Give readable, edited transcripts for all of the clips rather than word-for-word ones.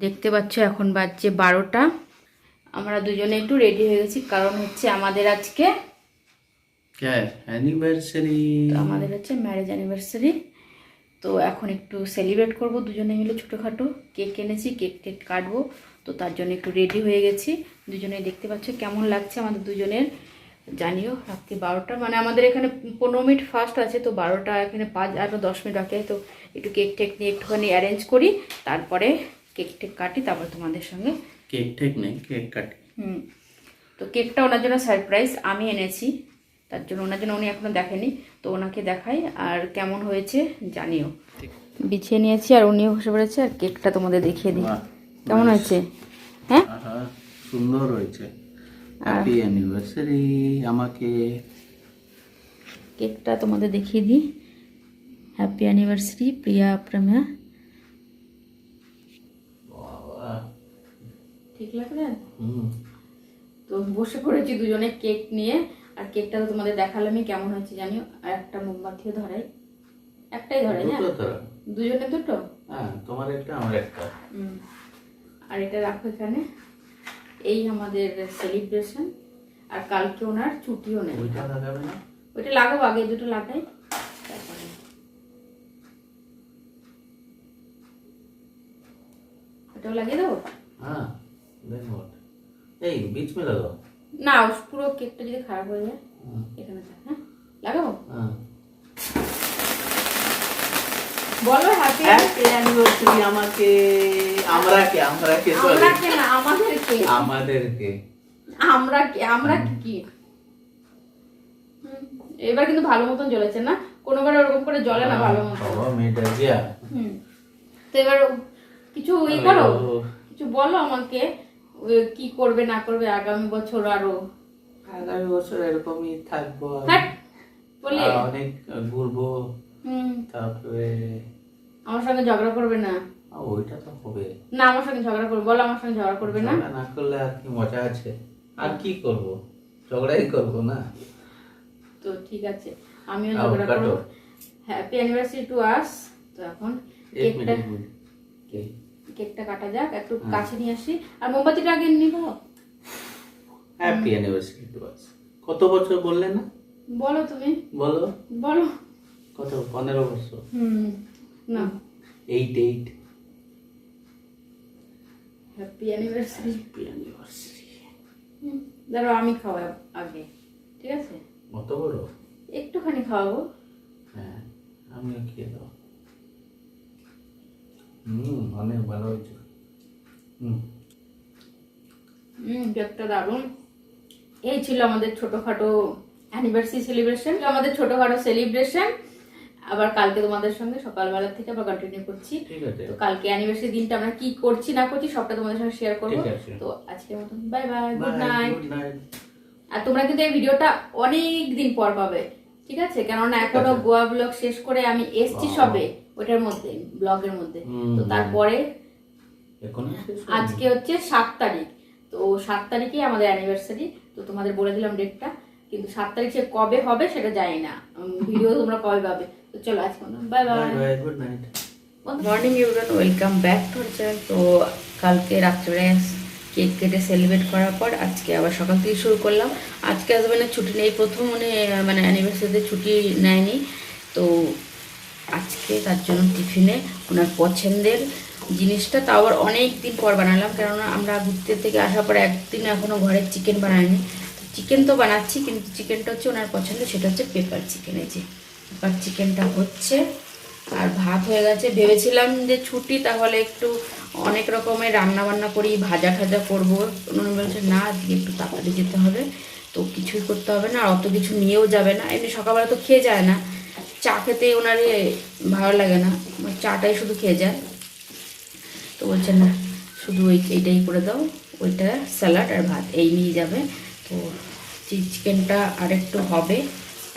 দেখতে পাচ্ছ এখন বাজছে 12টা। আমরা দুজনে একটু রেডি হয়ে গেছি, কারণ হচ্ছে আমাদের আজকে অ্যানিভার্সারি। তো আমাদের হচ্ছে ম্যারেজ অ্যানিভার্সারি। তো এখন একটু সেলিব্রেট করব দুজনে মিলে, ছোটোখাটো কেক এনেছি, কেক কাটবো। তো তার জন্য একটু রেডি হয়ে গেছি দুজনে। দেখতে পাচ্ছ কেমন লাগছে আমাদের দুজনের, জানিও। রাত্রি 12টা, মানে আমাদের এখানে 15 মিনিট ফার্স্ট আছে, তো 12টা এখানে 5 আর 10 মিনিট বাকি আছে। তো একটু কেক নিয়ে একটুখানি অ্যারেঞ্জ করি, তারপরে কেক কাটি, তারপর তোমাদের সঙ্গে কেক নেই, কেক কাটি। তো কেকটা ওনার জন্য সারপ্রাইজ আমি এনেছি, তার জন্য ওনার জন্য, উনি এখনো দেখেনি, তো ওনাকে দেখাই আর কেমন হয়েছে জানিও। বিছিয়ে নিয়েছি আর উনিও বসে পড়েছে, আর কেকটা তোমাদের দেখিয়ে দিই কেমন হয়েছে। হ্যাঁ, সুন্দর হয়েছে। Happy anniversary. আমাকে কেকটা তোমাদের দেখিয়ে দিই। হ্যাপি অ্যানিভার্সারি প্রিয়া প্রেমা। ঠিক লাগবে? তো বসে পড়েছি দুজনে কেক নিয়ে, আর কেকটা তো তোমাদের দেখালামই কেমন হয়েছে জানিও। আর একটা মোমবাতিও ধরাই, একটাই ধরাই। হ্যাঁ, দুজনে দুটো। হ্যাঁ, তোমার একটা আমার একটা। আর এটা রাখো এখানে। এই আমাদের সেলিব্রেশন, আর কালকে ওনার ছুটিও নেই। ওইটা লাগাবে না? ওইটা লাগাবো, আগে দুটো লাগাই তারপরে। ওটাও লাগিয়ে দেবো। হ্যাঁ, দেখো এই बीच में लगाओ না, পুরো কেকটা যদি খারাপ হয়ে যায় এখানে থাক। হ্যাঁ, লাগাবো। বলো হ্যাপি অ্যানিভার্সারি। আমাকে আমরাকে না, আমাদেরকে আমরা কি এবার কিন্তু ভালো মতন জ্বলেছে না, কোনোবার ওরকম করে জ্বলে না ভালো মতন। তো এবার কিছু করো, কিছু বলো আমাকে, কি করবে না করবে আগামী বছর। আগামী বছর এরকমই থাকবো, বলি অনেক ঘুরবো। তারপরে আমার সঙ্গে ঝগড়া করবে না। ওইটা তো হবে না, আমার সঙ্গে ঝগড়া করবে, বলো আমার সঙ্গে ঝগড়া করবে না। না করলে আর কি মজা আছে? আর কি করব, ঝগড়াই করবো না। তো ঠিক আছে, আমিও ঝগড়া করব। Happy anniversary to us. তো এখন কেকটা কাটা যাক, একটু কাছে নিয়ে আসি। আর মোমবাতিটা আগে নিব। Happy anniversary to us. কত বছর বললে না? বলো তুমি, বলো কত? 15 বছর? না 8 হ্যাপি অ্যানিভার্সারি। দাঁড়াও, আমি খাওয়াই আগে, ঠিক আছে? কত বড়? একটুখানি খাওয়াবো। হ্যাঁ, আমিও খেয়ে দাও। অনেক ভালো হয়েছে। কেকটা দারুণ। এই ছিল আমাদের ছোটখাটো অ্যানিভার্সারি সেলিব্রেশন, আমাদের ছোটখাটো সেলিব্রেশন। আবার কালকে তোমাদের সঙ্গে সকালবেলা থেকে আবার কন্টিনিউ করছি। তো কালকে অ্যানিভার্সারি দিনটা আমরা কি করছি না করছি সবটা তোমাদের সঙ্গে শেয়ার করবো। তো আজকের মতন বাই বাই, গুড নাইট। আর তোমরা কিন্তু এই ভিডিওটা অনেক দিন পর পাবে, ঠিক আছে? কেননা এখনো গোয়া ব্লগ শেষ করে আমি এসছি সবে ওইটার মধ্যে, ব্লগের মধ্যে। তো তারপরে আজকে হচ্ছে 7 তারিখ, তো 7 তারিখে আমাদের অ্যানিভার্সারি। তো তোমাদের বলে দিলাম ডেটটা, কিন্তু 7 তারিখ সে কবে হবে সেটা জানি না, ভিডিও তোমরা কবে পাবে। তো চলো আজকে bye bye, good night. Morning everyone, welcome back to our channel. তো কালকে রাত্রে কেক কেটে সেলিব্রেট করার পর আজকে আবার সকাল থেকে শুরু করলাম। আজকে হাজবেন্ডের ছুটি নেই, প্রথম মানে অ্যানিভার্সারিতে ছুটি নেয়নি। তো আজকে তার জন্য টিফিনে ওনার পছন্দের জিনিসটা, তাও আবার অনেক দিন পর বানালাম, কেননা আমরা ঘুরতে থেকে আসার পর একদিন এখনও ঘরে চিকেন বানাইনি। চিকেন তো বানাচ্ছি, কিন্তু চিকেনটা হচ্ছে ওনার পছন্দের, সেটা হচ্ছে পেপার চিকেন। এই যে পেপার চিকেনটা হচ্ছে, আর ভাত হয়ে গেছে। ভেবেছিলাম যে ছুটি, তাহলে একটু অনেক রকমের রান্না বান্না করি, ভাজা ঠাজা করবো। উনি বলছে না, আজকে একটু তাড়াতাড়ি যেতে হবে, তো কিছুই করতে হবে না, আর অত কিছু নিয়েও যাবে না। এমনি সকালবেলা তো খেয়ে যায় না, চা খেতে ওনারে ভালো লাগে না, চাটাই শুধু খেয়ে যায়। তো বলছে না, শুধু এইটাই করে দাও, ওইটা স্যালাড আর ভাত এই নিয়ে যাবে। তো চিকেনটা আরেকটু হবে,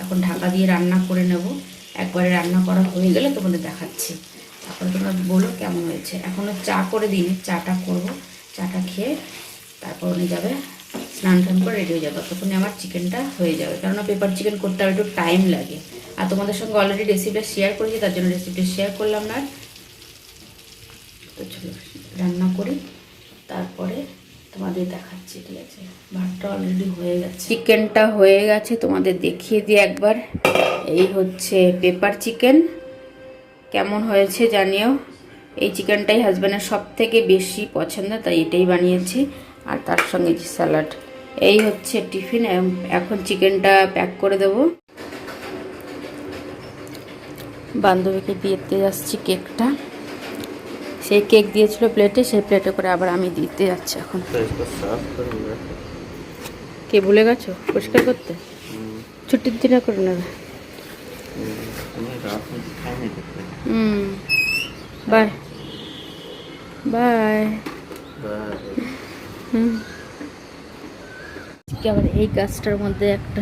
এখন ঢাকা দিয়ে রান্না করে নেব। একবারে রান্না করা হয়ে গেলে তোমাদের দেখাচ্ছি, তারপরে তোমরা বলো কেমন হয়েছে। এখনও চা করে দিইনি, চাটা করবো, চাটা খেয়ে তারপর উনি যাবে, স্নান টান করে রেডি হয়ে যাবে। ততক্ষণে আমার চিকেনটা হয়ে যাবে, কেননা পেপার চিকেন করতে আর একটু টাইম লাগে। আর তোমাদের সঙ্গে অলরেডি রেসিপিটা শেয়ার করেছি, তার জন্য রেসিপিটা শেয়ার করলাম না। তো চলো। রান্না করি, তারপরে তোমাদের দেখাচ্ছি। ঠিক আছে, ভাতটা অলরেডি হয়ে গেছে, চিকেনটা হয়ে গেছে, তোমাদের দেখিয়ে দিই একবার। এই হচ্ছে পেপার চিকেন, কেমন হয়েছে জানিও। এই চিকেনটাই হাজব্যান্ডের সব থেকে বেশি পছন্দ, তাই এটাই বানিয়েছি। আর তার সঙ্গে যে স্যালাড। এই হচ্ছে টিফিন। এখন চিকেনটা প্যাক করে দেব। বান্ধবীকে দিতে যাচ্ছি কেকটা। সেই কেক দিয়েছিল প্লেটে, সেই প্লেটে করে আবার আমি দিতে যাচ্ছি এখন। কে ভুলে গেছো পরিষ্কার করতে? ছুটির দিনে করে নেবে। Bye bye. আবার এই গাছটার মধ্যে একটা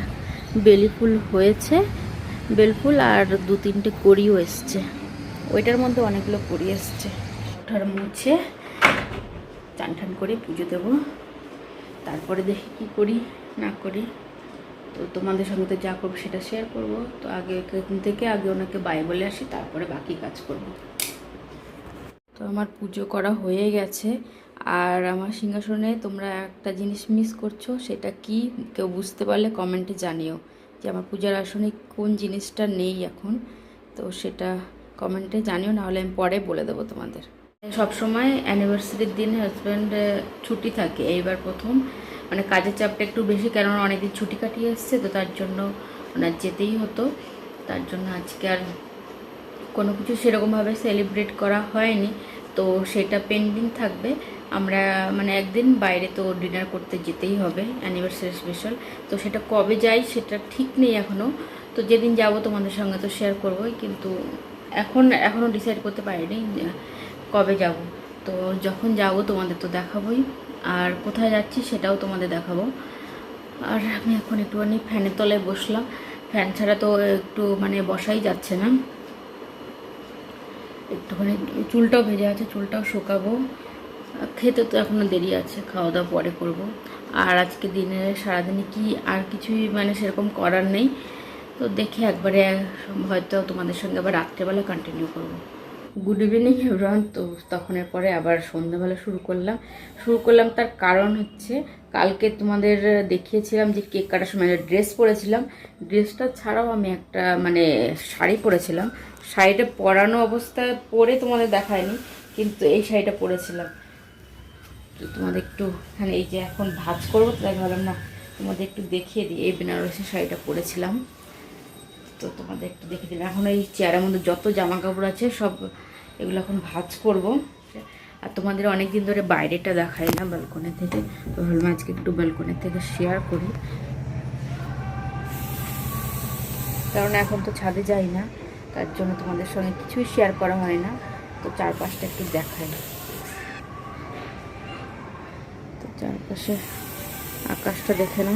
বেলি ফুল হয়েছে, বেলফুল, আর 2-3টে কড়িও এসছে। ওইটার মধ্যে অনেকগুলো কড়ি এসছে। ওঠার মুছে চান টান করে পুজো দেবো, তারপরে দেখি কি করি না করি। তো তোমাদের সঙ্গে তো যা করবো সেটা শেয়ার করব। তো আগে এখান থেকে আগে ওনাকে বাই বলে আসি, তারপরে বাকি কাজ করব। তো আমার পুজো করা হয়ে গেছে। আর আমার সিংহাসনে তোমরা একটা জিনিস মিস করছো, সেটা কি কেউ বুঝতে পারলে কমেন্টে জানিও যে আমার পূজার আসনে কোন জিনিসটা নেই এখন। তো সেটা কমেন্টে জানিও, নাহলে আমি পরে বলে দেবো তোমাদের। সবসময় অ্যানিভার্সারির দিন হাজব্যান্ড ছুটি থাকে, এইবার প্রথম মানে কাজের চাপটা একটু বেশি, কেননা অনেকদিন ছুটি কাটিয়ে এসছে, তো তার জন্য ওনার যেতেই হতো। তার জন্য আজকে আর কোনো কিছু সেরকমভাবে সেলিব্রেট করা হয়নি, তো সেটা পেন্ডিং থাকবে। আমরা মানে একদিন বাইরে তো ডিনার করতে যেতেই হবে অ্যানিভার্সারি স্পেশাল। তো সেটা কবে যাই সেটা ঠিক নেই এখনও। তো যেদিন যাব তোমাদের সঙ্গে তো শেয়ার করবোই, কিন্তু এখনও ডিসাইড করতে পারিনি কবে যাব। তো যখন যাব তোমাদের তো দেখাবোই, আর কোথায় যাচ্ছি সেটাও তোমাদের দেখাবো। আর আমি এখন একটুখানি ফ্যানের তলায় বসলাম, ফ্যান ছাড়া তো একটু মানে বসাই যাচ্ছে না। একটুখানি চুলটাও ভেজে আছে, চুলটাও শুকাবো। খেতে তো এখনও দেরি আছে, খাওয়া দাওয়া পরে করব। আর আজকে দিনে সারাদিনে কি আর কিছুই মানে সেরকম করার নেই, তো দেখে একবারে হয়তো তোমাদের সঙ্গে আবার রাত্রেবেলা কন্টিনিউ করব। Good evening everyone. তো তখনের পরে আবার সন্ধ্যাবেলা শুরু করলাম। তার কারণ হচ্ছে কালকে তোমাদের দেখিয়েছিলাম যে কেক কাটার সময় ড্রেস পরেছিলাম, ড্রেসটা ছাড়াও আমি একটা মানে শাড়ি পরেছিলাম। শাড়িটা পরানো অবস্থায় পরে তোমাদের দেখায়নি, কিন্তু এই শাড়িটা পরেছিলাম। তো তোমাদের একটু এখানে এই যে এখন ভাঁজ করবো, তাই ভাবলাম না তোমাদের একটু দেখিয়ে দিই। এই বেনারসি শাড়িটা পরেছিলাম, তো তোমাদের একটু দেখে দিলাম। এখন এই চেয়ারের মধ্যে যত জামা কাপড় আছে সব এগুলো এখন ভাঁজ করব। আর তোমাদের অনেক দিন ধরে বাইরেটা দেখাই না ব্যালকনি থেকে, তো ভাবলাম আজকে একটু ব্যালকনি থেকে শেয়ার করি, কারণ এখন তো ছাদে যাই না, তার জন্য তোমাদের সঙ্গে কিছুই শেয়ার করা হয় না। তো চারপাশটা একটু দেখাই। তো চারপাশে আকাশটা দেখে না,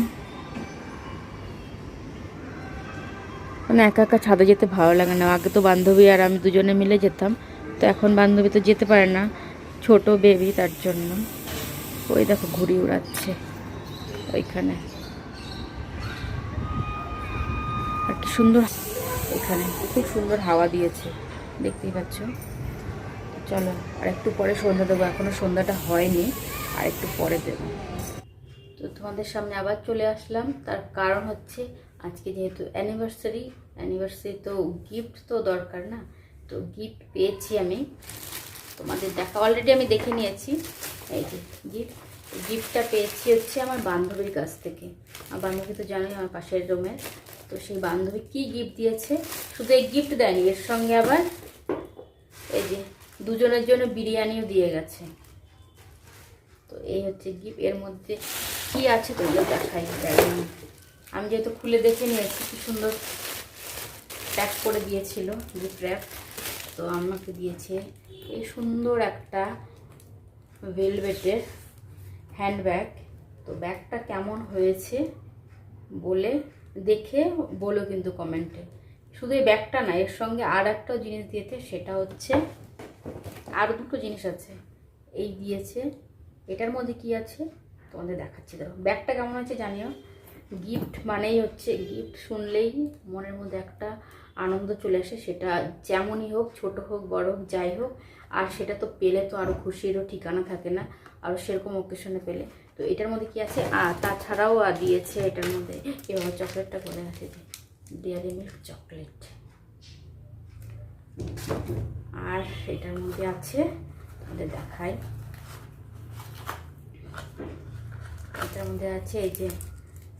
মানে একা একা ছাদে যেতে ভালো লাগে না। আগে তো বান্ধবী আর আমি দুজনে মিলে যেতাম, তো এখন বান্ধবী তো যেতে পারে না, ছোট বেবি, তার জন্য। ওই দেখো ঘুড়ি উড়াচ্ছে ওইখানে, আর কি সুন্দর এখানে, খুব সুন্দর হাওয়া দিয়েছে, দেখতেই পাচ্ছ। চলো আর একটু পরে সন্ধ্যা দেবো, এখনও সন্ধ্যাটা হয়নি, আর একটু পরে দেবো। তো তোমাদের সামনে আবার চলে আসলাম, তার কারণ হচ্ছে আজকে যেহেতু অ্যানিভার্সারি তো গিফট তো দরকার না। তো গিফট পেয়েছি আমি, তোমাদের দেখা অলরেডি আমি দেখে নিয়েছি। এই যে গিফটটা পেয়েছি হচ্ছে আমার বান্ধবীর কাছ থেকে। আমার বান্ধবী তো জানোই আমার পাশের রুমের, তো সেই বান্ধবী কি গিফট দিয়েছে, শুধু এই গিফট দেয়নি, এর সঙ্গে আবার এই যে দুজনের জন্য বিরিয়ানিও দিয়ে গেছে। তো এই হচ্ছে গিফট, এর মধ্যে কি আছে তো দেখাই। আমি যেহেতু খুলে দেখে নিয়েছি, কি সুন্দর প্যাক করে দিয়েছিল গিফট র্যাপ। তো আমাকে দিয়েছে এই সুন্দর একটা ভেলভেটের হ্যান্ডব্যাগ। তো ব্যাগটা কেমন হয়েছে বলে দেখে বলো কিন্তু কমেন্টে। শুধু এই ব্যাগটা না, এর সঙ্গে আর একটাও জিনিস দিয়েছে, সেটা হচ্ছে আরও দুটো জিনিস আছে। এই দিয়েছে, এটার মধ্যে কি আছে তোমাদের দেখাচ্ছি, দেখো ব্যাগটা কেমন হয়েছে জানিও। গিফট মানেই হচ্ছে, গিফট শুনলেই মনের মধ্যে একটা আনন্দ চলে আসে, সেটা যেমনই হোক, ছোট হোক বড় হোক যাই হোক। আর সেটা তো পেলে তো আরও খুশিরও ঠিকানা থাকে না, আরও সেরকম অকেশনে পেলে। তো এটার মধ্যে কি আছে, তাছাড়াও দিয়েছে এটার মধ্যে এবার চকলেটটা করে আছে, যে ডেয়ারি মিল্ক চকলেট। আর এটার মধ্যে আছে, তাহলে দেখাই, এটার মধ্যে আছে এই যে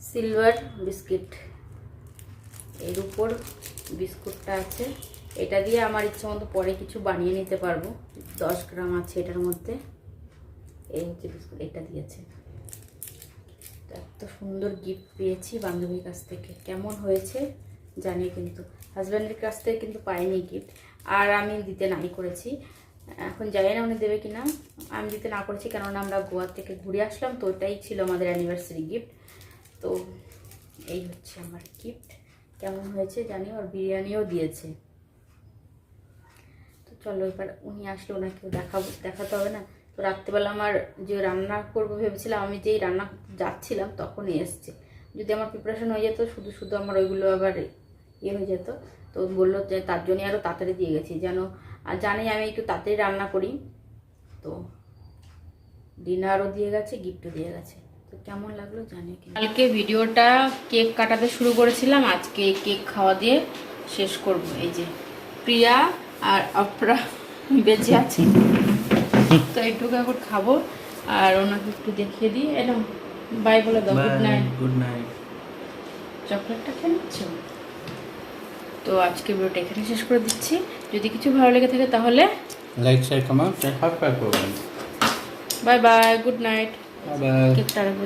সিলভার বিস্কিট, এর উপর বিস্কুটটা আছে। এটা দিয়ে আমার ইচ্ছে মতো পরে কিছু বানিয়ে নিতে পারবো। 10 গ্রাম আছে এটার মধ্যে। এই হচ্ছে বিস্কুট, এটা দিয়েছে। এত সুন্দর গিফট পেয়েছি বান্ধবীর কাছ থেকে, কেমন হয়েছে জানি, কিন্তু হাজব্যান্ডের কাছ থেকে কিন্তু পাইনি গিফট। আর আমি দিতে নাই করেছি, এখন জানি না উনি দেবে কিনা। আমি দিতে না করেছি কেননা আমরা গোয়া থেকে ঘুরে আসলাম, তো ওটাই ছিল আমাদের অ্যানিভার্সারি গিফট। তো এই হচ্ছে আমার গিফট, কেমন হয়েছে জানি। আর বিরিয়ানিও দিয়েছে। তো চলো এবার উনি আসলে ওনাকেও দেখাতে হবে না। তো রাত্রেবেলা আমার যে রান্না করবো ভেবেছিলাম, আমি যেই রান্না যাচ্ছিলাম তখনই এসছে। যদি আমার প্রিপারেশন হয়ে যেত, শুধু শুধু আমার ওইগুলো আবার ইয়ে হয়ে যেত। তো বললো যে তার জন্যই আরও তাড়াতাড়ি দিয়ে গেছি, যেন জানি আমি একটু তাড়াতাড়ি রান্না করি। তো ডিনারও দিয়ে গেছে, গিফটও দিয়ে গেছে। তো কেমন লাগলো জানি। কালকে ভিডিওটা কেক কাটাতে শুরু করেছিলাম, আজকে কেক খাওয়া দিয়ে শেষ করব। এই যে প্রিয়া আর অপরা বেঁচে আছে, তো এইটুকু এখন খাবো। আর ওনাকে একটু দেখিয়ে দিই। এলো বাই বলে দাও, গুড নাইট। Good night. চকলেটটা খেয়ে নিচ্ছ? তো আজকে ভিডিওটা এখানে শেষ করে দিচ্ছি। যদি কিছু ভালো লেগে থাকে তাহলে লাইক, শেয়ার, কমেন্ট, সাবস্ক্রাইব করবেন। Bye bye, good night. Bye bye. কেকটা রাখবো।